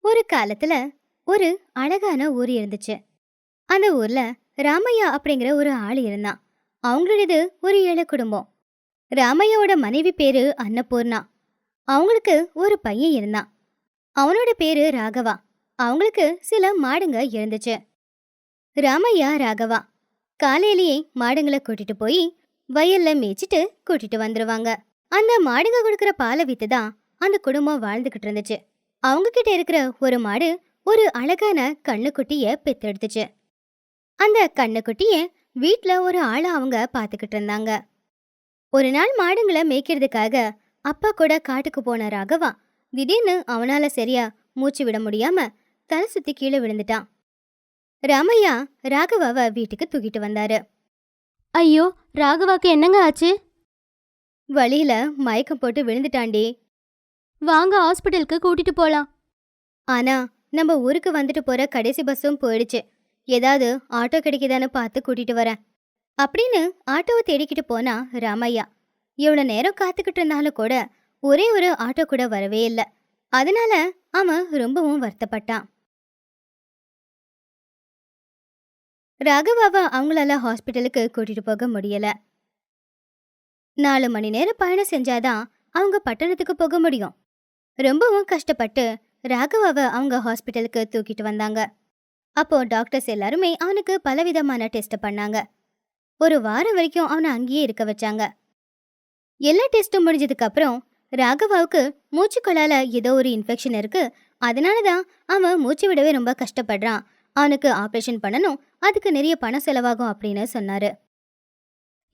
ஒரு காலத்துல ஒரு அழகான ஊர் இருந்துச்சு. அந்த ஊர்ல ராமையா அப்படிங்கிற ஒரு ஆள் இருந்தான். அவங்களுடையது ஒரு ஏழை குடும்பம். ராமையாவோட மனைவி பேரு அன்னபூர்ணா. அவங்களுக்கு ஒரு பையன் இருந்தான். அவனோட பேரு ராகவா. அவங்களுக்கு சில மாடுங்க இருந்துச்சு. ராமையா ராகவா காலையிலேயே மாடுங்களை கூட்டிட்டு போய் வயல்ல மேய்ச்சிட்டு கூட்டிட்டு வந்துருவாங்க. அந்த மாடுங்க கொடுக்குற பாலை வித்து தான் அந்த குடும்பம் வாழ்ந்துகிட்டு இருந்துச்சு. அவங்க கிட்ட இருக்கிற ஒரு மாடு ஒரு அழகான கண்ணுக்குட்டிய பெத்தெடுத்துச்சு. அந்த கண்ணுக்குட்டிய வீட்ல ஒரு ஆளை அவங்க பாத்துக்கிட்டு இருந்தாங்க. ஒரு நாள் மாடுங்களை மேய்க்கிறதுக்காக அப்பா கூட காட்டுக்கு போன ராகவா திடீர்னு அவனால சரியா மூச்சு விட முடியாம தலை சுத்தி கீழே விழுந்துட்டான். ராமையா ராகவாவை வீட்டுக்கு தூக்கிட்டு வந்தாரு. ஐயோ, ராகவாக்கு என்னங்க ஆச்சு? வழியில மயக்கம் போட்டு விழுந்துட்டாண்டி. வாங்க ஹாஸ்பிட்டலுக்கு கூட்டிட்டு போலாம். ஆனா நம்ம ஊருக்கு வந்துட்டு போற கடைசி பஸ்ஸும் போயிடுச்சு. ஏதாவது ஆட்டோ கிடைக்குதான்னு பார்த்து கூட்டிட்டு வரேன் அப்படின்னு ஆட்டோவை தேடிக்கிட்டு போனா ராமையா. இவ்வளவு நேரம் காத்துக்கிட்டு இருந்தாலும் கூட ஒரே ஒரு ஆட்டோ கூட வரவே இல்லை. அதனால அவன் ரொம்பவும் வருத்தப்பட்டான். ராகவாவை அவங்களால ஹாஸ்பிட்டலுக்கு கூட்டிட்டு போக முடியல. 4 மணி நேரம் பயணம் செஞ்சாதான் அவங்க பட்டணத்துக்கு போக முடியும். ரொம்பவும் கஷ்டப்பட்டு ராகவாவை அவங்க ஹாஸ்பிட்டலுக்கு தூக்கிட்டு வந்தாங்க. அப்போ டாக்டர்ஸ் எல்லாருமே அவனுக்கு பலவிதமான டெஸ்ட் பண்ணாங்க. ஒரு வாரம் வரைக்கும் அவனை அங்கேயே இருக்க வச்சாங்க. எல்லா டெஸ்ட்டும் முடிஞ்சதுக்கு அப்புறம் ராகவாவுக்கு மூச்சுக்குழால ஏதோ ஒரு இன்ஃபெக்ஷன் இருக்கு. அதனாலதான் அவன் மூச்சு விடவே ரொம்ப கஷ்டப்படுறான். அவனுக்கு ஆப்ரேஷன் பண்ணணும், அதுக்கு நிறைய பணம் செலவாகும் அப்படின்னு சொன்னாரு.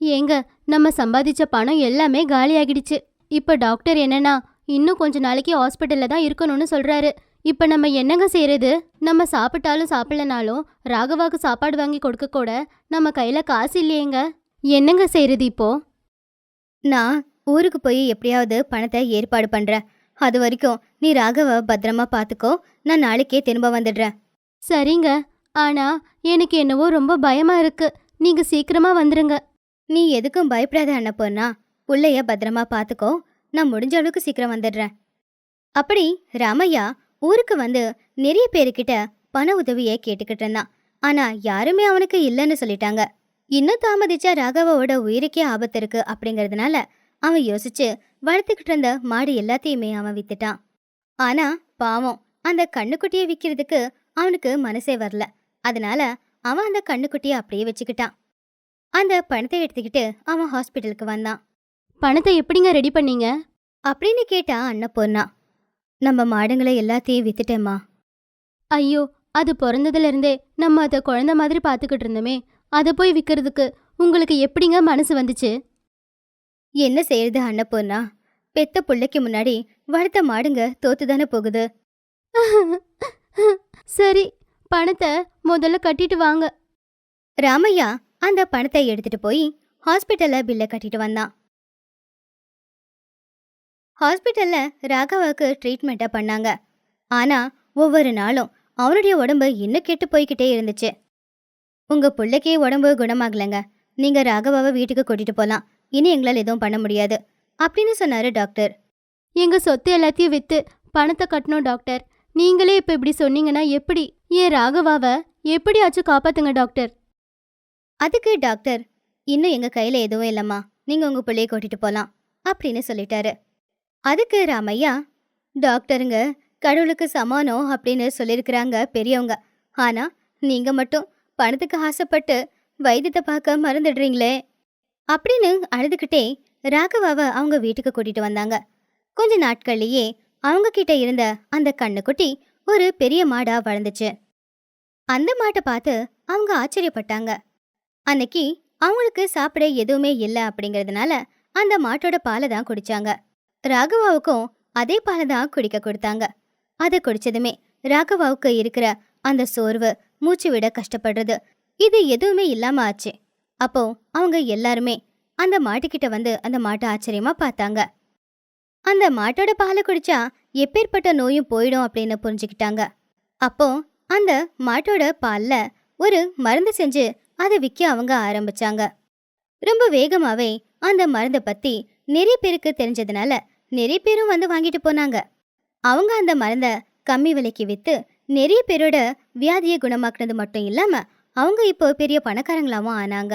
ஏங்க, நம்ம சம்பாதிச்ச பணம் எல்லாமே காலியாகிடுச்சு. இப்ப டாக்டர் என்னன்னா இன்னும் கொஞ்ச நாளைக்கு ஹாஸ்பிட்டல்ல தான் இருக்கணும்னு சொல்றாரு. இப்ப நம்ம என்னங்க செய்யறது? நம்ம சாப்பிட்டாலும் சாப்பிடலனாலும் ராகவாக்கு சாப்பாடு வாங்கி கொடுக்க கூட நம்ம கையில காசு இல்லையேங்க. என்னங்க செய்யறது இப்போ? நான் ஊருக்கு போய் எப்படியாவது பணத்தை ஏற்பாடு பண்றேன். அது வரைக்கும் நீ ராகவ பத்திரமா பாத்துக்கோ. நான் நாளைக்கே திரும்ப வந்துடுறேன். சரிங்க, ஆனா எனக்கு என்னவோ ரொம்ப பயமா இருக்கு. நீங்க சீக்கிரமா வந்துருங்க. நீ எதுக்கும் பயப்படாத அண்ணப்பொண்ணா. புள்ளைய பத்திரமா பாத்துக்கோ. நான் முடிஞ்ச அளவுக்கு சீக்கிரம் வந்துடுறேன். அப்படி ராமையா ஊருக்கு வந்து நிறைய பேருக்கிட்ட பண உதவியை கேட்டுக்கிட்டு இருந்தான். ஆனா யாருமே அவனுக்கு இல்லைன்னு சொல்லிட்டாங்க. இன்னும் தாமதிச்சா ராகவாவோட உயிருக்கே ஆபத்து இருக்கு அப்படிங்கறதுனால அவன் யோசிச்சு வளர்த்துக்கிட்டு இருந்த மாடு எல்லாத்தையுமே அவன் வித்துட்டான். ஆனா பாவம், அந்த கண்ணுக்குட்டியை விற்கிறதுக்கு அவனுக்கு மனசே வரல. அதனால அவன் அந்த கண்ணுக்குட்டியை அப்படியே வச்சுக்கிட்டான். அந்த பணத்தை எடுத்துக்கிட்டு அவன் ஹாஸ்பிட்டலுக்கு வந்தான். பணத்தை எப்படிங்க ரெடி பண்ணீங்க? அப்படின்னு கேட்டா அன்னபூர்ணா. நம்ம மாடுங்களை எல்லாத்தையும் வித்துட்டேம்மா. ஐயோ, அது பிறந்ததுல இருந்தே நம்ம அதை குழந்தை மாதிரி பார்த்துக்கிட்டு இருந்தோமே, அதை போய் விற்கிறதுக்கு உங்களுக்கு எப்படிங்க மனசு வந்துச்சு? என்ன செய்யறது அன்னபூர்ணா? பெத்த புள்ளைக்கு முன்னாடி வளர்த்த மாடுங்க தோத்துதானே போகுது. சரி, பணத்தை முதல்ல கட்டிட்டு வாங்க. ராமையா அந்த பணத்தை எடுத்துட்டு போய் ஹாஸ்பிட்டல்ல பில்லை கட்டிட்டு வந்தான். ஹாஸ்பிட்டல்ல ராகவாவுக்கு ட்ரீட்மெண்ட்டை பண்ணாங்க. ஆனா ஒவ்வொரு நாளும் அவனுடைய உடம்பு இன்னும் கெட்டு போய்கிட்டே இருந்துச்சு. உங்க பிள்ளைக்கே உடம்பு குணமாகலங்க. நீங்க ராகவாவை வீட்டுக்கு கூட்டிட்டு போலாம். இனி எங்களால் எதுவும் பண்ண முடியாது அப்படின்னு சொன்னாரு டாக்டர். எங்க சொத்து எல்லாத்தையும் வித்து பணத்தை கட்டணும் டாக்டர். நீங்களே இப்ப இப்படி சொன்னீங்கன்னா எப்படி? ஏன் ராகவாவை எப்படியாச்சும் காப்பாத்துங்க டாக்டர். அதுக்கு டாக்டர், இன்னும் எங்க கையில எதுவும் இல்லம்மா, நீங்க உங்க பிள்ளைய கூட்டிட்டு போலாம் அப்படின்னு சொல்லிட்டாரு. அதுக்கு ராமையா, டாக்டருங்க கடவுளுக்கு சமானம் அப்படின்னு சொல்லியிருக்கிறாங்க பெரியவங்க. ஆனா நீங்க மட்டும் பணத்துக்கு ஆசைப்பட்டு வைத்தியத்தை பார்க்க மறந்துடுறீங்களே அப்படின்னு அழுதுகிட்டே ராகவாவை அவங்க வீட்டுக்கு கூட்டிட்டு வந்தாங்க. கொஞ்ச நாட்கள்லயே அவங்க கிட்ட இருந்த அந்த கண்ணுக்குட்டி ஒரு பெரிய மாடா வளர்ந்துச்சு. அந்த மாட்டை பார்த்து அவங்க ஆச்சரியப்பட்டாங்க. அன்னைக்கு அவங்களுக்கு சாப்பிட எதுவுமே இல்லை அப்படிங்கிறதுனால அந்த மாட்டோட பாலை தான் குடிச்சாங்க. ராகவாவுக்கும் அதே பாலை தான் குடிக்க கொடுத்தாங்க. அதை குடிச்சதுமே ராகவாவுக்கு இருக்கிற அந்த சோர்வு, மூச்சு விட கஷ்டப்படுறது, இது எதுவுமே இல்லாம ஆச்சு. அப்போ அவங்க எல்லாருமே அந்த மாட்டுக்கிட்ட வந்து அந்த மாட்டை ஆச்சரியமா பார்த்தாங்க. அந்த மாட்டோட பாலை குடிச்சா எப்பேற்பட்ட நோயும் போயிடும் அப்படின்னு புரிஞ்சுக்கிட்டாங்க. அப்போ அந்த மாட்டோட பால்ல ஒரு மருந்து செஞ்சு அதை விற்க அவங்க ஆரம்பிச்சாங்க. ரொம்ப வேகமாவே அந்த மருந்தை பத்தி நிறைய பேருக்கு தெரிஞ்சதுனால நிறைய பேரும் வந்து வாங்கிட்டு போனாங்க. அவங்க அந்த மருந்தை கம்மி விலைக்கு வித்து நிறைய பேரோட வியாதியை குணமாக்குனது மட்டும் இல்லாம அவங்க இப்போ பெரிய பணக்காரங்களாவும் ஆனாங்க.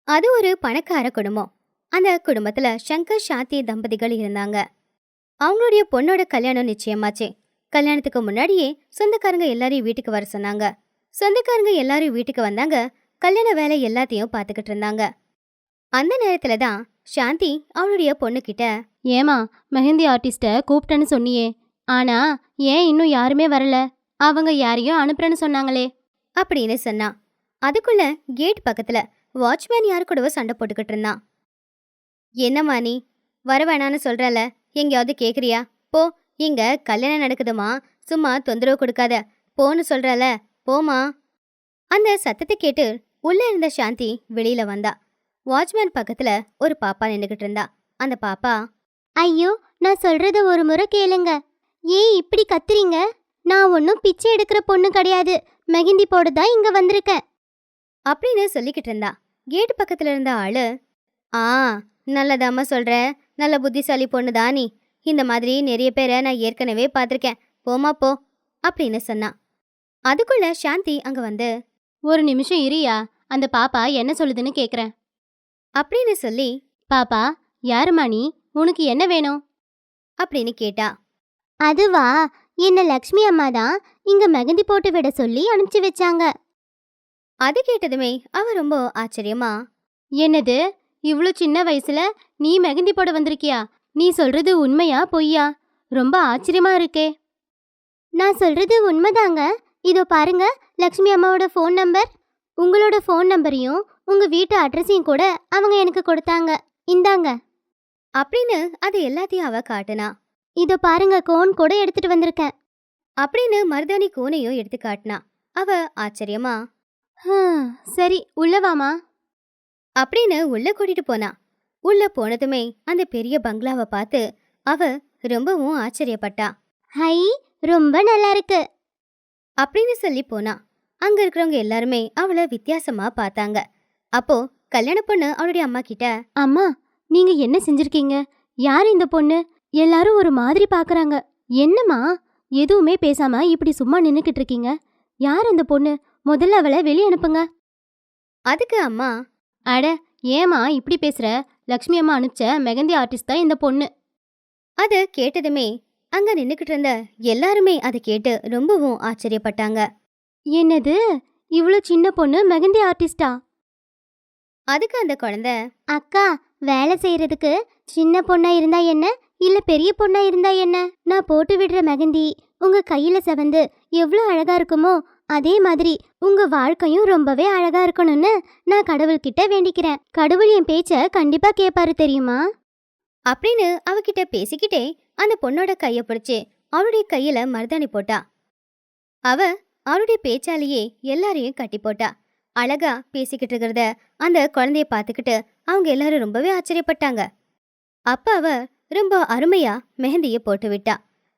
அது ஒரு பணக்கார குடும்பம். அந்த குடும்பத்துல சங்கர் சாந்தி தம்பதிகள் இருந்தாங்க. அவங்களுடைய பொண்ணோட கல்யாணம் நிச்சயமாச்சு. கல்யாணத்துக்கு முன்னாடியே சொந்தக்காரங்க எல்லாரையும் வீட்டுக்கு வர சொன்னாங்க. சொந்தக்காரங்க எல்லாரும் வீட்டுக்கு வந்தாங்க. கல்யாண வேலை எல்லாத்தையும் பார்த்துக்கிட்டு இருந்தாங்க. அந்த நேரத்துல தான் சாந்தி அவளுடைய பொண்ணுகிட்ட, ஏமா மெஹந்தி ஆர்டிஸ்ட கூப்பிட்டேன்னு சொன்னியே, ஆனா ஏன் இன்னும் யாருமே வரல? அவங்க யாரையும் அனுப்புறேன்னு சொன்னாங்களே அப்படின்னு சொன்னா. அதுக்குள்ள கேட் பக்கத்துல வாட்ச்மேன் யாரு கூடவோ சண்டை போட்டுக்கிட்டு இருந்தான். என்னம்மா நீ வர வேணான்னு சொல்றல, எங்கேயாவது கேக்குறியா? போ, இங்க கல்யாணம் நடக்குதுமா, சும்மா தொந்தரவு கொடுக்காத, போன்னு சொல்றல, போமா. அந்த சத்தத்தை கேட்டு உள்ள இருந்த சாந்தி வெளியில வந்தா. வாட்ச்மேன் பக்கத்துல ஒரு பாப்பா நின்னுகிட்டு இருந்தா. அந்த பாப்பா, ஐயோ, நான் சொல்றத ஒரு முறை கேளுங்க. ஏன் இப்படி கத்துறீங்க? நான் ஒன்றும் பிச்சை எடுக்கிற பொண்ணு கிடையாது. மெஹந்தி போட தான் இங்க வந்திருக்கேன் அப்படின்னு சொல்லிக்கிட்டு இருந்தா. கேட்டு பக்கத்துல இருந்த ஆளு, ஆ நல்லதாம்மா சொல்ற, நல்ல புத்திசாலி பொண்ணுதா நீ. இந்த மாதிரி நிறைய பேரை நான் ஏற்கனவே பார்த்துருக்கேன், போமா போ அப்படின்னு சொன்னா. அதுக்குள்ள சாந்தி அங்க வந்து, ஒரு நிமிஷம் இரியா, அந்த பாப்பா என்ன சொல்லுதுன்னு கேக்குறேன் அப்படின்னு சொல்லி, பாப்பா யாருமா நீ? உனக்கு என்ன வேணும் அப்படின்னு கேட்டா. அதுவா, என்ன லக்ஷ்மி அம்மா தான் இங்க மெஹந்தி போட்டு விட சொல்லி அனுப்பிச்சு வச்சாங்க. அது கேட்டதுமே அவ ரொம்ப ஆச்சரியமா, என்னது, இவ்ளோ சின்ன வயசுல நீ மெஹந்தி போட வந்திருக்கியா? நீ சொல்றது உண்மையா பொய்யா? ரொம்ப ஆச்சரியமா இருக்கே. நான் சொல்றது உண்மைதாங்க. இதோ பாருங்க, லக்ஷ்மி அம்மாவோட ஃபோன் நம்பர். உங்களோட ஃபோன் நம்பரையும் உங்க வீட்டு அட்ரஸையும் கூட அவங்க எனக்கு கொடுத்தாங்க. இந்தாங்க அப்படின்னு அது எல்லாத்தையும் அவ காட்டுனா. இதோ பாருங்க, கோன் கூட எடுத்துட்டு வந்திருக்கேன் அப்படின்னு மருதாணி கோனையும் எடுத்து காட்டினா. அவ ஆச்சரியமா, சரி உள்ள வாமா அப்படின்னு உள்ள கூட்டிட்டு போனா. உள்ள போனதுமே அந்த பெரிய பங்களாவை பார்த்து அவ ரொம்பவும் ஆச்சரியப்பட்டா. ஹை, ரொம்ப நல்லா இருக்கு அப்படின்னு சொல்லி போனா. அங்க இருக்கிறவங்க எல்லாருமே அவளை வித்தியாசமா பார்த்தாங்க. அப்போ கல்யாண பொண்ணு அவளுடைய அம்மா கிட்ட, அம்மா, நீங்க என்ன செஞ்சிருக்கீங்க? யார் இந்த பொண்ணு? எல்லாரும் ஒரு மாதிரி பாக்குறாங்க. என்னம்மா, எதுவுமே பேசாம இப்படி சும்மா நின்னுக்கிட்டு இருக்கீங்க? யார் அந்த பொண்ணு? முதல்ல அவளை வெளியே அனுப்புங்க. அதுக்கு அம்மா, அட, ஏமா இப்படி பேசுற? லக்ஷ்மி அம்மா அனுப்பிச்ச மெஹந்தி ஆர்டிஸ்ட் தான் இந்த பொண்ணு. அது கேட்டதுமே அங்க நின்னுக்கிட்டு இருந்த எல்லாருமே அதை கேட்டு ரொம்பவும் ஆச்சரியப்பட்டாங்க. என்னது, இவ்ளோ சின்ன பொண்ணு மெஹந்தி ஆர்டிஸ்டா? அதுக்கு அந்த குழந்தை, அக்கா, வேலை செய்யறதுக்கு சின்ன பொண்ணா இருந்தா என்ன, இல்ல பெரிய பொண்ணா இருந்தா என்ன? நான் போட்டு விடுற மெஹந்தி உங்க கையில செவந்து எவ்வளோ அழகா இருக்குமோ, அதே மாதிரி உங்க வாழ்க்கையும் ரொம்பவே அழகா இருக்கணும்னு நான் கடவுள்கிட்ட வேண்டிக்கிறேன். கடவுள் என் பேச்ச கண்டிப்பா கேட்பாரு, தெரியுமா? அப்படின்னு அவகிட்ட பேசிக்கிட்டே அந்த பொண்ணோட கைய பிடிச்சு அவளுடைய கையில மருதாணி போட்டா. அவ அவளுடைய பேச்சாலேயே எல்லாரையும் கட்டி போட்டா. அழகா பேசிக்கிட்டு இருக்கிறத அந்த குழந்தைய பார்த்துக்கிட்டு அவங்க எல்லாரும் ரொம்பவே ஆச்சரியப்பட்டாங்க. அப்ப அவ ரொம்ப அருமையா மெஹந்திய போட்டு விட்டா.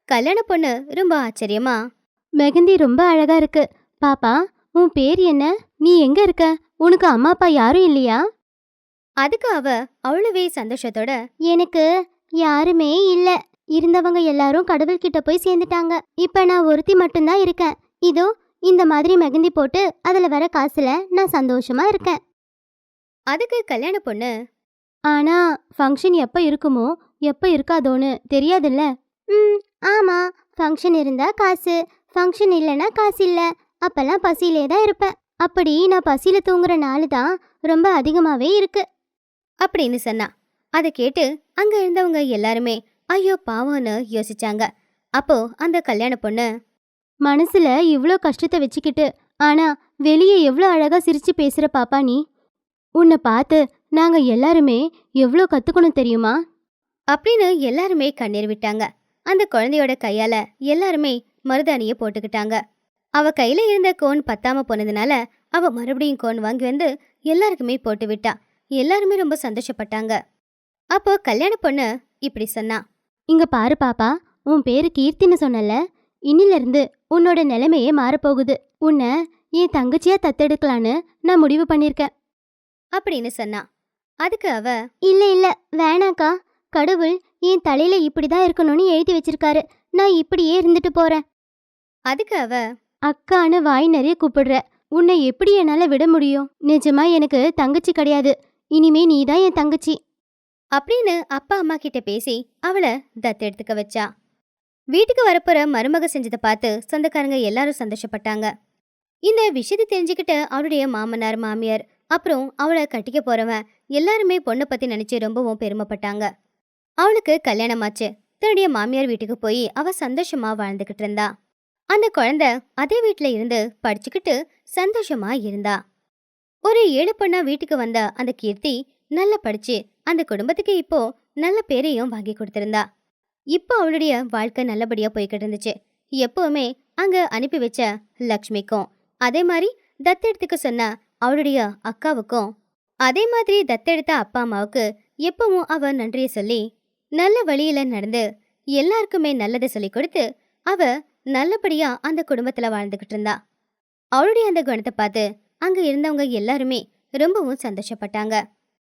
கல்யாண பொண்ணு ரொம்ப ஆச்சரியமா, மெஹந்தி ரொம்ப அழகா இருக்கு. பாப்பா, உன் பேர் என்ன? நீ எங்க இருக்க? உனக்கு அம்மா அப்பா யாரும் இல்லையா? அதுக்கு அவ அவ்வளவே சந்தோஷத்தோட, எனக்கு யாருமே இல்ல. இருந்தவங்க எல்லாரும் கடவுள்கிட்ட போய் சேர்ந்துட்டாங்க. இப்ப நான் ஒருத்தி மட்டும்தான் இருக்கேன். இதோ இந்த மாதிரி மெஹந்தி போட்டு அதுல வர காசுல நான் சந்தோஷமா இருக்கேன். அதுக்கு கல்யாண பொண்ணு, ஆனா ஃபங்க்ஷன் எப்ப இருக்குமோ எப்ப இருக்காதோன்னு தெரியாதுல்ல. ஆமா, ஃபங்க்ஷன் இருந்தா காசு, ஃபங்க்ஷன் இல்லைன்னா காசு இல்ல. அப்பெல்லாம் பசியிலே தான் இருப்பேன். அப்படி நான் பசியில தூங்குற நாள் தான் ரொம்ப அதிகமாவே இருக்கு அப்படின்னு சொன்னா. அதை கேட்டு அங்க இருந்தவங்க எல்லாருமே ஐயோ பாவம்னு யோசிச்சாங்க. அப்போ அந்த கல்யாண பொண்ணு, மனசுல இவ்ளோ கஷ்டத்தை வச்சுக்கிட்டு ஆனா வெளியே எவ்வளோ அழகா சிரிச்சு பேசுற பாப்பா நீ. உன்னை பார்த்து நாங்க எல்லாருமே எவ்வளோ கத்துக்கணும் தெரியுமா? அப்படின்னு எல்லாருமே கண்ணீர் விட்டாங்க. அந்த குழந்தையோட கையால எல்லாருமே மருதாணிய போட்டுக்கிட்டாங்க. அவ கையில இருந்த கோன் பத்தாம போனதுனால அவ மறுபடியும் கோன் வாங்கி வந்து எல்லாருக்குமே போட்டு விட்டா. எல்லாருமே ரொம்ப சந்தோஷப்பட்டாங்க. அப்போ கல்யாண பொண்ணு இப்படி சொன்னா, இங்க பாரு பாப்பா, உன் பேரு கீர்த்தின்னு சொன்னல, இன்னில இருந்து உன்னோட நிலைமையே மாறப்போகுது. உன்னை என் தங்கச்சியா தத்தெடுக்கலான்னு நான் முடிவு பண்ணிருக்கேன் அப்படின்னு சொன்னா. அதுக்கு அவ, இல்ல இல்ல, வேணாக்கா. கடவுள் என் தலையில இப்படிதான் இருக்கணும்னு எழுதி வச்சிருக்காரு. நான் இப்படியே இருந்துட்டு போறேன். அதுக்கு அவ அக்கான்னு வாய் நிறைய கூப்பிடுற. உன்னை எப்படி என்னால விட முடியும்? நிஜமா எனக்கு தங்கச்சி கிடையாது. இனிமே நீதான் என் தங்கச்சி. அப்படின்னு அப்பா அம்மா கிட்ட பேசி அவளை தத்தெடுத்துக்க வச்சா. வீட்டுக்கு வரப்போற மருமக செஞ்சதை பார்த்து சொந்தக்காரங்க எல்லாரும் சந்தோஷப்பட்டாங்க. இந்த விஷயத்தை தெரிஞ்சுக்கிட்ட அவளுடைய மாமனார் மாமியார் அப்புறம் அவளை கட்டிக்க போறவன் எல்லாருமே பொண்ணை பத்தி நினைச்சு ரொம்பவும் பெருமைப்பட்டாங்க. அவளுக்கு கல்யாணமாச்சு. தன்னுடைய மாமியார் வீட்டுக்கு போய் அவ சந்தோஷமா வாழ்ந்துகிட்டு இருந்தா. அந்த குழந்தை அதே வீட்டுல இருந்து படிச்சுக்கிட்டு சந்தோஷமா இருந்தா. ஒரு ஏழு பொண்ணா வீட்டுக்கு வந்த அந்த கீர்த்தி நல்லா படிச்சு அந்த குடும்பத்துக்கு இப்போ நல்ல பேரையும் வாங்கி கொடுத்திருந்தா. இப்போ அவளுடைய வாழ்க்கை நல்லபடியா போய்கிட்டு இருந்துச்சு. எப்பவுமே அங்க அனுப்பி வச்ச லக்ஷ்மிக்கும் அதே மாதிரி தத்தெடுத்துக்க சொன்ன அவளுடைய அக்காவுக்கும் அதே மாதிரி தத்தெடுத்த அப்பா அம்மாவுக்கு எப்பவும் அவ நன்றியை சொல்லி நல்ல வழியில நடந்து எல்லாருக்குமே நல்லதை சொல்லி கொடுத்து அவ நல்லபடியா அந்த குடும்பத்துல வாழ்ந்துகிட்டு இருந்தா. அவளுடைய அந்த குணத்தை பார்த்து அங்க இருந்தவங்க எல்லாருமே ரொம்பவும் சந்தோஷப்பட்டாங்க.